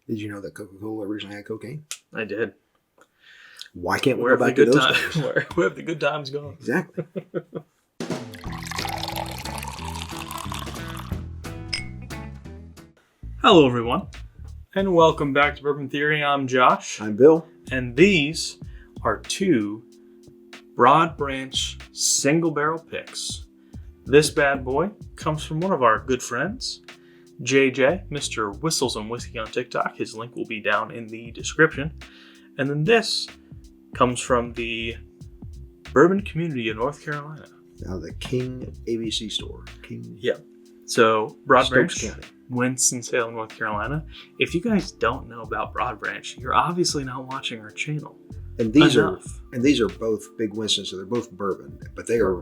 Did you know that Coca-Cola originally had cocaine? I did. Why can't we go back to those days? Where have the good times gone? Exactly. Hello, everyone, and welcome back to Bourbon Theory. I'm Josh. I'm Bill. And these are two broad branch single barrel picks. This bad boy comes from one of our good friends, JJ, Mr. Whistles and Whiskey on TikTok. His link will be down in the description. And then this comes from the bourbon community of North Carolina. Now the King ABC store. King. Yep. So Broad Stokes Branch, County. Winston-Salem, North Carolina. If you guys don't know about Broad Branch, you're obviously not watching our channel. And these are both big Winstons, so they're both bourbon, but they're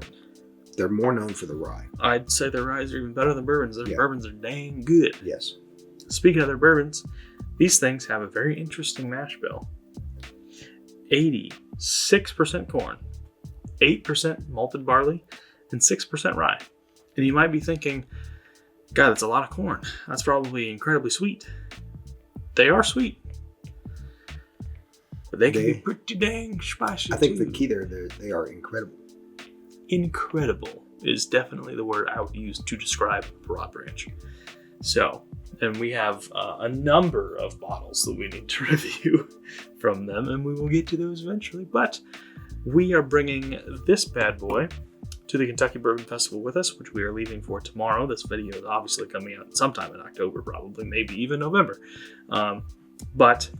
more known for the rye. I'd say their ryes are even better than bourbons. Their Yeah. bourbons are dang good. Yes. Speaking of their bourbons, these things have a very interesting mash bill. 86% corn, 8% malted barley, and 6% rye. And you might be thinking, God, that's a lot of corn. That's probably incredibly sweet. They are sweet. But they can be pretty dang spicy, I think too. the key there, they are incredible. Incredible is definitely the word I would use to describe Broad Branch. So, and we have a number of bottles that we need to review from them, and we will get to those eventually. But we are bringing this bad boy to the Kentucky Bourbon Festival with us, which we are leaving for tomorrow. This video is obviously coming out sometime in October, probably, maybe even November. But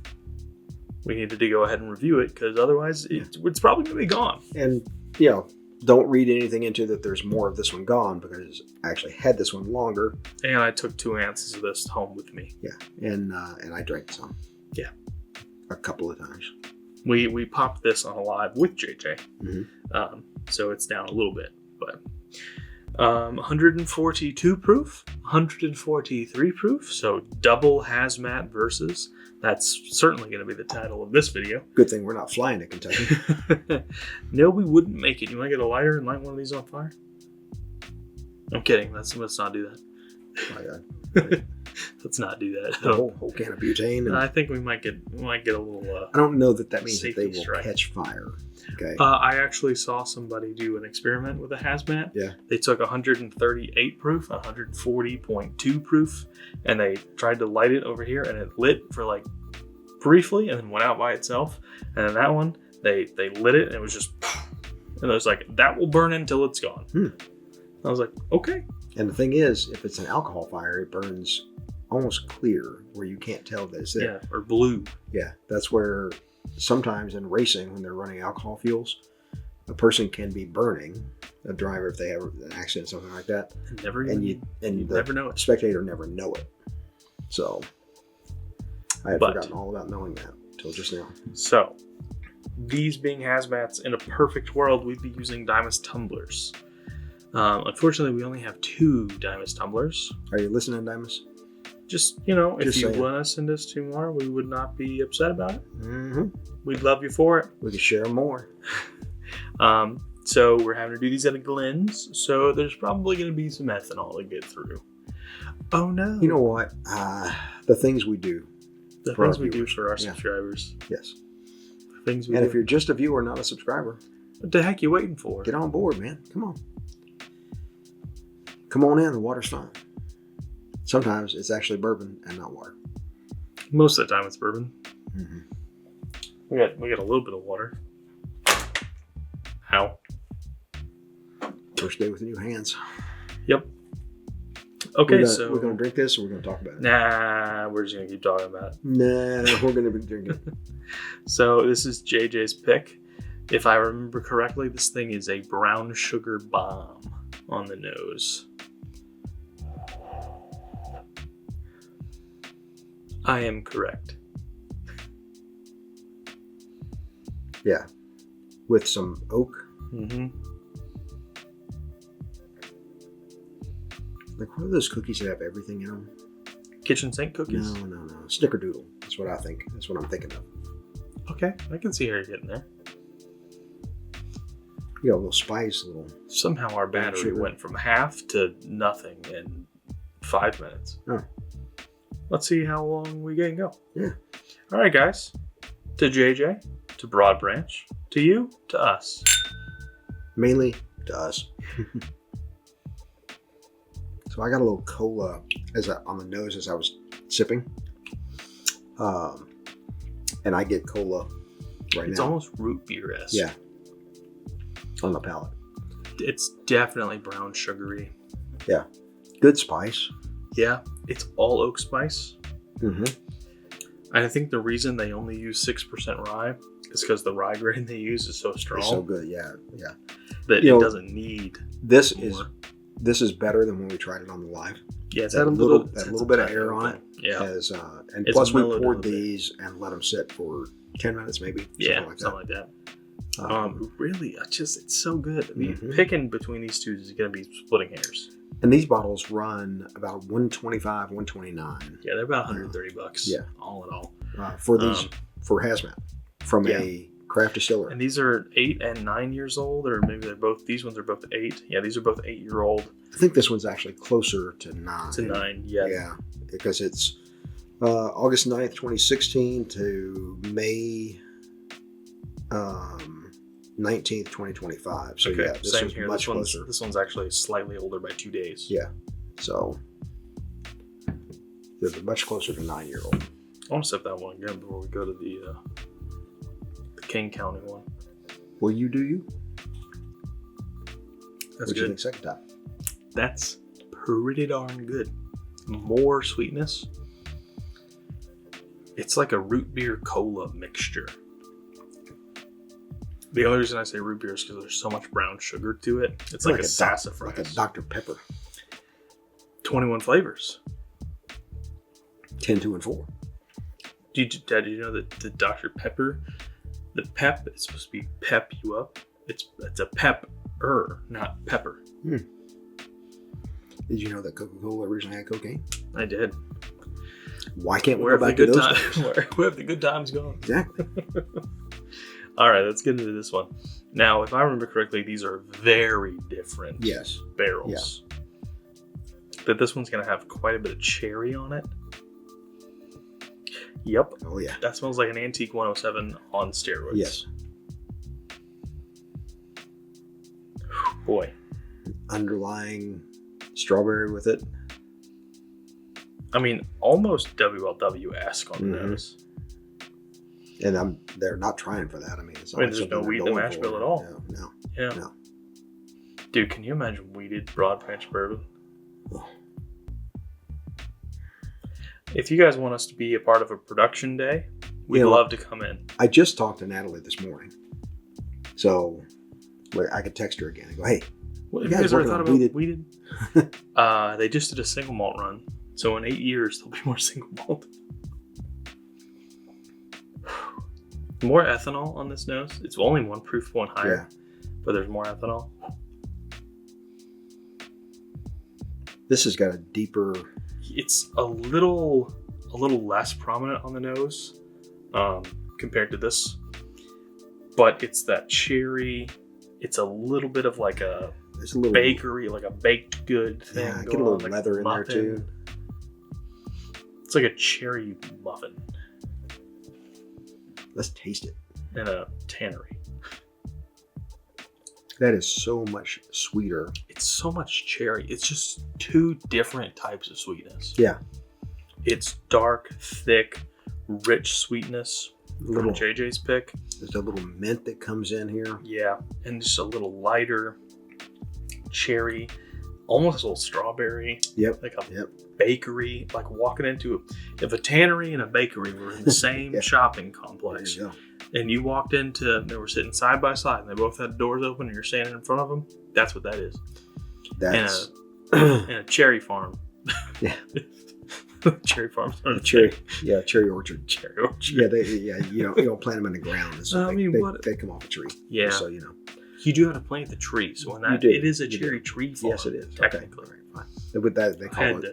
we needed to go ahead and review it, because otherwise it's probably going to be gone. And, don't read anything into that there's more of this one gone, because I actually had this one longer. And I took 2 ounces of this home with me. Yeah, and I drank some. Yeah. A couple of times. We popped this on a live with JJ. Mm-hmm. So it's down a little bit, but 142 proof, 143 proof, so double hazmat versus. That's certainly going to be the title of this video. Good thing we're not flying to Kentucky. No, we wouldn't make it. You want to get a lighter and light one of these on fire? I'm kidding. Let's not do that. Let's not do that. The whole can of butane. I think we might get a little. I don't know that means that they will strike. catch fire. Okay. I actually saw somebody do an experiment with a hazmat. Yeah. They took 138 proof, 140.2 proof, and they tried to light it over here, and it lit for like briefly, and then went out by itself. And then that one, they lit it, and it was just, and it was like, that will burn until it's gone. I was like, okay. And the thing is, if it's an alcohol fire, it burns almost clear, where you can't tell that it's there. Yeah, or blue. Yeah, that's where sometimes in racing, when they're running alcohol fuels, a person can be burning, a driver, if they have an accident, something like that. You never know it. Spectator never know it. So I had forgotten all about knowing that until just now. So these being hazmats, in a perfect world, we'd be using Diamas tumblers. Unfortunately, we only have 2 Diamas tumblers. Are you listening, Diamas? Just, if you saying. want to send us 2 more, we would not be upset about it. Mm-hmm. We'd love you for it. We could share more. So we're having to do these at a Glenn's, so there's probably going to be some ethanol to get through. Oh, no. You know what? The things we do. The things we do for our subscribers. Yes. The things we do. And if you're just a viewer, not a subscriber, what the heck are you waiting for? Get on board, man. Come on. Come on in. The water's fine. Sometimes it's actually bourbon and not water. Most of the time it's bourbon. Mm-hmm. We got a little bit of water. Ow. First day with new hands. Yep. Okay, so we're going to drink this, or we're going to talk about it? Nah, we're just going to keep talking about it. Nah, we're going to be drinking it. So this is JJ's pick. If I remember correctly, this thing is a brown sugar bomb on the nose. I am correct. Yeah. With some oak. Mm-hmm. Like, what are those cookies that have everything in them? Kitchen sink cookies? No. Snickerdoodle. That's what I think. That's what I'm thinking of. Okay, I can see how you're getting there. You got a little spice, a little... Somehow our battery went from half to nothing in 5 minutes. Oh. let's see how long we can go. Yeah. All right, guys. To JJ, to Broad Branch, to you, to us. Mainly to us. So I got a little cola on the nose as I was sipping. And I get cola right now. It's almost root beer-esque. Yeah. On the palate. It's definitely brown sugary. Yeah. Good spice. Yeah. It's all oak spice. Mm-hmm. And I think the reason they only use 6% rye is because the rye grain they use is so strong. It's so good, yeah. That it doesn't need this more. This is better than when we tried it on the live. Yeah, it's had a little bit of air on it. Yeah. And It's plus we mellowed poured a little these and let them sit for 10 minutes maybe. Something like that. Really, it's so good. I mean, picking between these two is going to be splitting hairs. And these bottles run about $125, $129. Yeah, they're about $130. Yeah, all in all. For these for hazmat from a craft distiller. And these are 8 and 9 years old, or maybe they're both. These ones are both 8. Yeah, these are both 8-year-old. I think this one's actually closer to 9. To 9, yeah. Yeah, because it's August 9th, 2016 to May 19th, 2025. So yeah, this same was here. much closer. This one's actually slightly older by 2 days. Yeah, so they're much closer to 9-year-old. I want to sip that one again before we go to the King County one. Well, you do you. That's what good. You think second time? That's pretty darn good. More sweetness. It's like a root beer cola mixture. The only reason I say root beer is because there's so much brown sugar to it. It's like a sassafras. Like a Dr. Pepper. 21 flavors. 10, 2, and 4. Did you know that the Dr. Pepper, the pep is supposed to be pep you up? It's a pepper, not pepper. Did you know that Coca-Cola originally had cocaine? I did. Why can't we go back to those days? Where have the good times gone? Exactly. All right, let's get into this one. Now, if I remember correctly, these are very different barrels. Yeah. But this one's going to have quite a bit of cherry on it. Yep. Oh, yeah. That smells like an Antique 107 on steroids. Yes. Boy. Underlying strawberry with it. I mean, almost WLW-esque on the nose. And they're not trying for that. I mean, it's not there's no wheat in the mash bill at all. No. Yeah. No. Dude, can you imagine wheated Broad Branch bourbon? Oh. If you guys want us to be a part of a production day, we'd love to come in. I just talked to Natalie this morning. So I could text her again and go, hey, you guys ever thought about wheated? They just did a single malt run. So in 8 years, there'll be more single malt. More ethanol on this nose. It's only 1 proof point higher, but there's more ethanol. This has got a deeper. It's a little less prominent on the nose compared to this, but it's that cherry. It's a little bit of like a bakery, like a baked good thing. Yeah, get a little leather in there too. It's like a cherry muffin. Let's taste it. In a tannery. That is so much sweeter. It's so much cherry. It's just 2 different types of sweetness. Yeah. It's dark, thick, rich sweetness. From JJ's pick. There's a little mint that comes in here. Yeah. And just a little lighter cherry. Almost a little strawberry. Yep. Like a bakery. Like walking into if a tannery and a bakery were in the same shopping complex. There you go. And you walked into, they were sitting side by side, and they both had doors open, and you're standing in front of them. That's what that is. That's in a cherry farm. Yeah. Cherry farms. Cherry orchard. Cherry orchard. Yeah, you don't plant them in the ground. So they come off a tree. Yeah. So you know. You do have to plant the tree, so it is a cherry tree farm. Yes, it is. Technically. Okay. Fine. With that,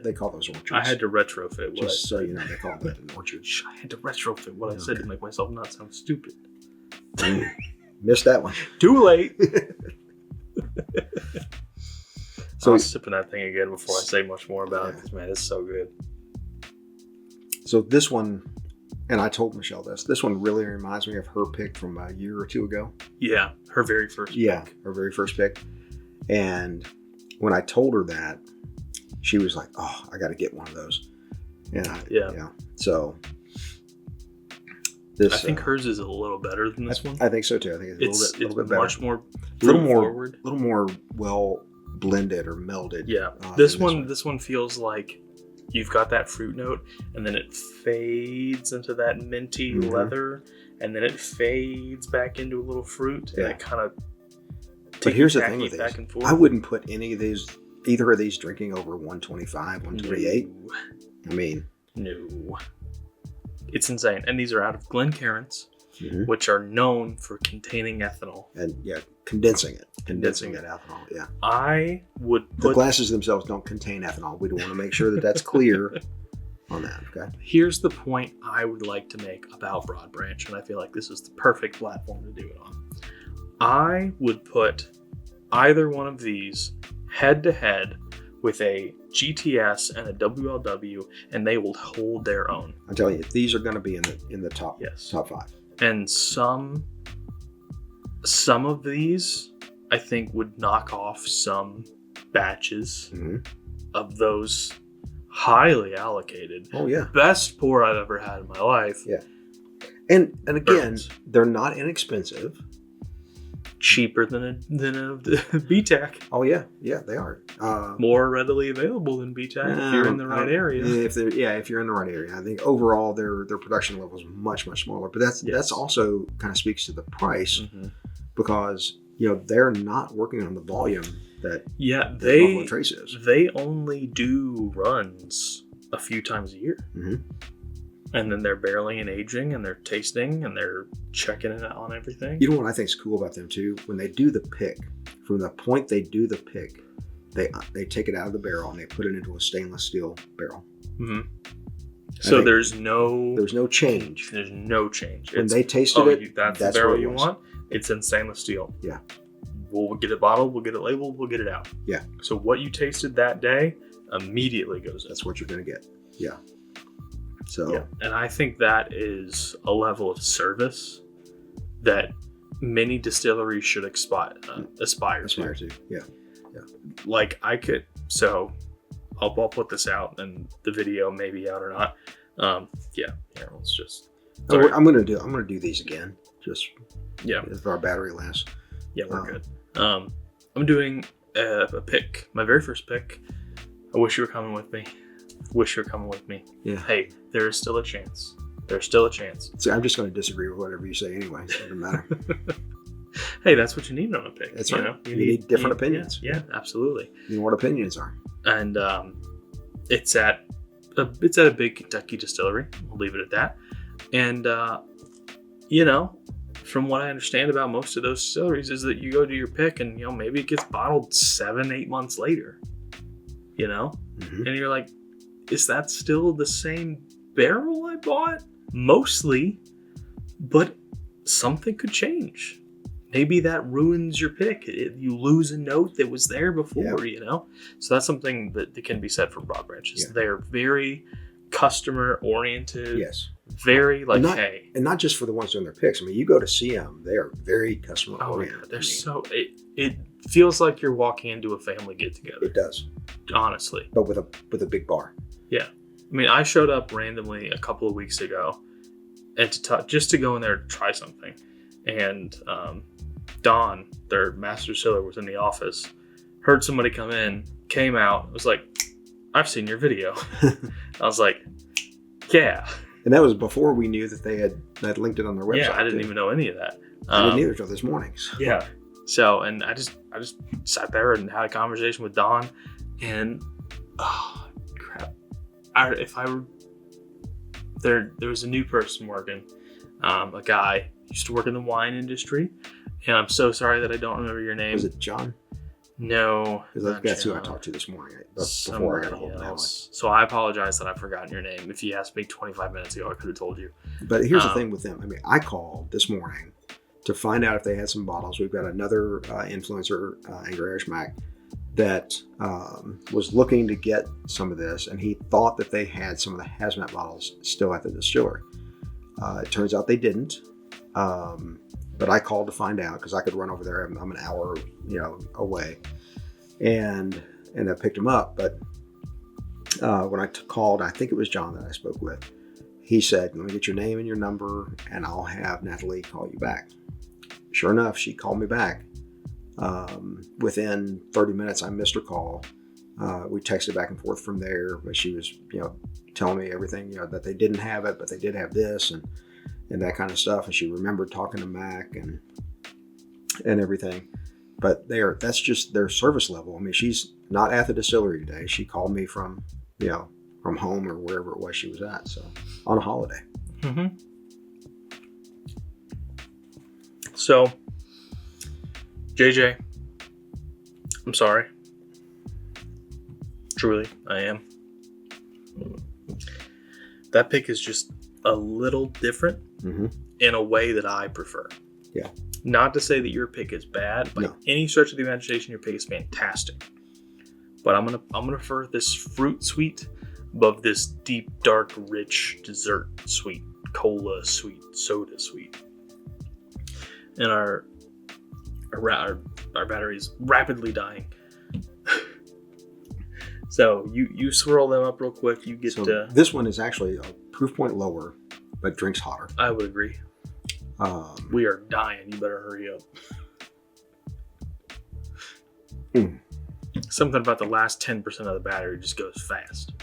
they call those orchards. I had to retrofit. Just so you know, they call that an orchard. I had to retrofit what I said to make myself not sound stupid. Missed that one. Too late. So I was sipping that thing again before I say much more about it, because man, it's so good. So this one, and I told Michelle this one really reminds me of her pick from a year or two ago. Yeah, her very first pick. Her very first pick. And when I told her that, she was like, "Oh, I got to get one of those." Yeah. So I think hers is a little better than this one. I think so too. I think it's a little bit better. Much more a little forward. more well blended or melded. Yeah. This one feels like you've got that fruit note, and then it fades into that minty leather, and then it fades back into a little fruit, and it kind of. But here's the thing with these: I wouldn't put either of these drinking over 125, 128. No. I mean, no. It's insane. And these are out of Glencairns, which are known for containing ethanol. And condensing that ethanol. Yeah. I would put... The glasses themselves don't contain ethanol. We want to make sure that that's clear on that. Okay. Here's the point I would like to make about Broad Branch, and I feel like this is the perfect platform to do it on. I would put either one of these head to head with a GTS and a WLW, and they will hold their own. I'm telling you, these are going to be in the top top 5. And some of these, I think, would knock off some batches of those highly allocated. Oh yeah, best pour I've ever had in my life. Yeah, and again, they're not inexpensive. Cheaper than a BTAC. Oh yeah, they are. More readily available than BTAC if you're in the right area. If you're in the right area, I think overall their production level is much smaller. But that's also kind of speaks to the price because they're not working on the volume that Buffalo Trace is. They only do runs a few times a year. And then they're barreling and aging, and they're tasting, and they're checking it out on everything. You know what I think is cool about them too? When they do the pick, from the point they do the pick, they take it out of the barrel and they put it into a stainless steel barrel. So there's no change. There's no change. When they tasted it, that's the barrel you want. It's in stainless steel. Yeah. We'll get it bottled. We'll get it labeled. We'll get it out. Yeah. So what you tasted that day immediately goes in. That's what you're going to get. Yeah. So, and I think that is a level of service that many distilleries should aspire to. Yeah. Like I could, so I'll put this out, and the video may be out or not. Let's just. I'm gonna do these again. Just if our battery lasts. Yeah, we're good. I'm doing a pick, my very first pick. I wish you were coming with me. Yeah. Hey, there is still a chance. There's still a chance. See, I'm just going to disagree with whatever you say anyway. It doesn't matter. Hey, that's what you need on a pick. That's right. You need different opinions. Yeah, absolutely. You know what opinions are. And it's at a big Kentucky distillery. We'll leave it at that. And from what I understand about most of those distilleries is that you go do your pick, and maybe it gets bottled 7-8 months later. And you're like, is that still the same barrel I bought? Mostly, but something could change. Maybe that ruins your pick. You lose a note that was there before, So that's something that can be said for Broad Branch. They're very customer oriented. Yes. Very and not just for the ones doing their picks. I mean, you go to see them; they are very customer oriented. They're it feels like you're walking into a family get together. It does, honestly. But with a big bar. Yeah, I mean, I showed up randomly a couple of weeks ago, and just to go in there to try something, and Don, their master distiller, was in the office, heard somebody come in, came out, was like, "I've seen your video." I was like, "Yeah." And that was before we knew that they had linked it on their website. Yeah, I didn't even know any of that. I didn't either until this morning. So. Yeah. So, and I just sat there and had a conversation with Don, and oh crap, there was a new person working, a guy used to work in the wine industry, and I'm so sorry that I don't remember your name. Was it John? No, because that's who I talked to this morning before I got a hold of Alex. So I apologize that I've forgotten your name. If you asked me 25 minutes ago, I could have told you. But here's the thing with them. I mean, I called this morning to find out if they had some bottles. We've got another influencer, Angry Irish Mac, that was looking to get some of this, and he thought that they had some of the hazmat bottles still at the distillery. It turns out they didn't, but I called to find out because I could run over there. I'm an hour, away, and I picked them up. But when I called, I think it was John that I spoke with. He said, "Let me get your name and your number, and I'll have Natalie call you back." Sure enough, she called me back. Within 30 minutes, I missed her call. We texted back and forth from there, but she was, telling me everything, that they didn't have it, but they did have this and that kind of stuff. And she remembered talking to Mac and everything. But that's just their service level. I mean, she's not at the distillery today. She called me from home or wherever it was she was at. So on a holiday. Mm-hmm. So, JJ, I'm sorry. Truly, I am. That pick is just a little different in a way that I prefer. Yeah. Not to say that your pick is bad. By any stretch of the imagination, your pick is fantastic. But I'm gonna prefer this fruit sweet above this deep, dark, rich dessert sweet, cola sweet, soda sweet. And our battery is rapidly dying. So you swirl them up real quick. You get this one is actually a proof point lower, but drinks hotter. I would agree. We are dying. You better hurry up. Something about the last 10% of the battery just goes fast.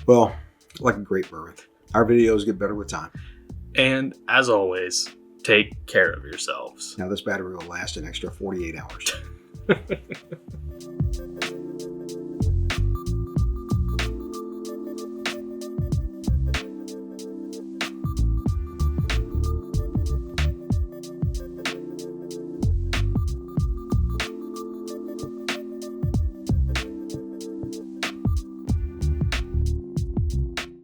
Well, like a great bourbon, our videos get better with time. And as always, take care of yourselves. Now this battery will last an extra 48 hours.